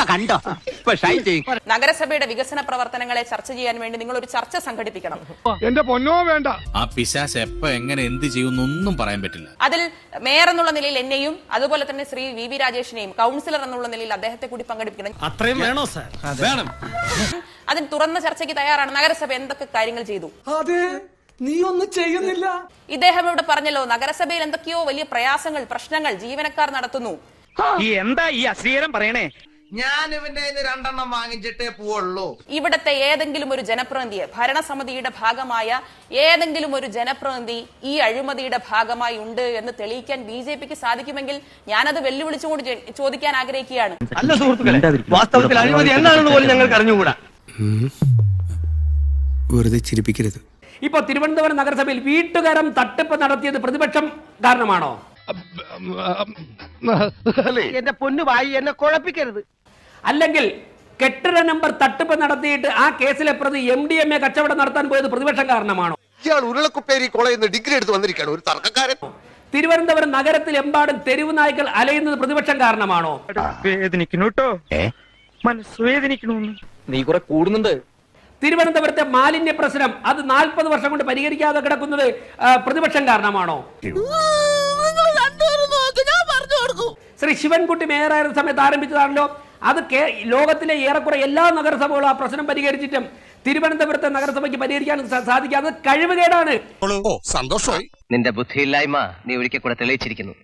കണ്ടോ നഗരസഭയുടെ വികസന പ്രവർത്തനങ്ങളെ ചർച്ച ചെയ്യാൻ വേണ്ടി നിങ്ങൾ ഒരു ചർച്ച സംഘടിപ്പിക്കണം. എന്റെ പൊന്നോ വേണ്ട. ആ പിശാച് എപ്പ എങ്ങനെ എന്ത് ചെയ്യുന്നൊന്നും പറയാൻ പറ്റില്ല. അതിൽ മേയർ എന്നുള്ള നിലയിൽ എന്നെയും അതുപോലെ തന്നെ ശ്രീ വി രാജേഷിനെയും കൗൺസിലർ എന്നുള്ള നിലയിൽ അദ്ദേഹത്തെ കൂടി പങ്കെടുപ്പിക്കണം. അത്രയും വേണോ സാർ? വേണം. അതിന് തുറന്ന ചർച്ചയ്ക്ക് തയ്യാറാണ്. നഗരസഭ എന്തൊക്കെ കാര്യങ്ങൾ ചെയ്തു? നീ ഒന്നും ചെയ്യുന്നില്ല. ഇദ്ദേഹം ഇവിടെ പറഞ്ഞല്ലോ, നഗരസഭയിൽ എന്തൊക്കെയോ വലിയ പ്രയാസങ്ങൾ, പ്രശ്നങ്ങൾ ജീവനക്കാർ നടത്തുന്നു. എന്താ ഈ അശ്ലീലം പറയണേ? ഞാൻ ഇവന്റെ രണ്ടെണ്ണം വാങ്ങിച്ചിട്ടേ പോവുള്ളൂ. ഇവിടത്തെ ഏതെങ്കിലും ഒരു ജനപ്രതിനിധിയെ, ഭരണസമിതിയുടെ ഭാഗമായ ഏതെങ്കിലും ഒരു ജനപ്രതിനിധി ഈ അഴിമതിയുടെ ഭാഗമായി ഉണ്ട് എന്ന് തെളിയിക്കാൻ BJPക്ക് സാധിക്കുമെങ്കിൽ ഞാനത് വെല്ലുവിളിച്ചുകൊണ്ട് ചോദിക്കാൻ ആഗ്രഹിക്കുകയാണ്. അല്ല സുഹൃത്തുക്കളെ, വാസ്തവത്തിൽ അഴിമതി എന്താണെന്ന് പോലും ഞങ്ങൾക്ക് അറിഞ്ഞുകൂടാ. വെറുതെ ചിരിപ്പിക്കരുത്. ഇപ്പൊ തിരുവനന്തപുരം നഗരസഭയിൽ വീട്ടുകാരം തട്ടിപ്പ് നടത്തിയത് പ്രതിപക്ഷം കാരണമാണോ? എന്റെ പൊന്നു വായി എന്നെ കുഴപ്പിക്കരുത്. അല്ലെങ്കിൽ കെട്ടിട നമ്പർ തട്ടിപ്പ് നടത്തിയിട്ട് ആ കേസിലെ പ്രതി MDMA കച്ചവടം നടത്താൻ പോയത് പ്രതിപക്ഷം കാരണമാണോ? ഇയാൾ ഉരുളക്കുപ്പേരി കോളേജിൽ നിന്ന് ഡിഗ്രി എടുത്ത് വന്നിരിക്കുകയാണ്, ഒരു തർക്കക്കാരൻ. തിരുവനന്തപുരം നഗരത്തിൽ എമ്പാടും തെരുവ് നായ്ക്കൾ അലയുന്നത് പ്രതിപക്ഷം കാരണമാണോ? വേദനിക്കണു കേട്ടോ, മനസ്സുവേദനിക്കണു. നീ കുറെ കൂടുന്നുണ്ട്. തിരുവനന്തപുരത്തെ മാലിന്യ പ്രശ്നം അത് 40 വർഷം കൊണ്ട് പരിഹരിക്കാതെ കിടക്കുന്നത് പ്രതിപക്ഷം കാരണമാണോ? ശ്രീ ശിവൻകുട്ടി മേയറായിരുന്ന സമയത്ത് ആരംഭിച്ചതാണല്ലോ. അത് ലോകത്തിലെ ഏറെക്കുറെ എല്ലാ നഗരസഭകളും ആ പ്രശ്നം പരിഹരിച്ചിട്ടും തിരുവനന്തപുരത്തെ നഗരസഭയ്ക്ക് പരിഹരിക്കാൻ സാധിക്കാതെ കഴിവുകേടാണ്. സന്തോഷമായി. നിന്റെ ബുദ്ധിയില്ലായ്മ നീ ഒരിക്കൽ കൂടെ തെളിയിച്ചിരിക്കുന്നു.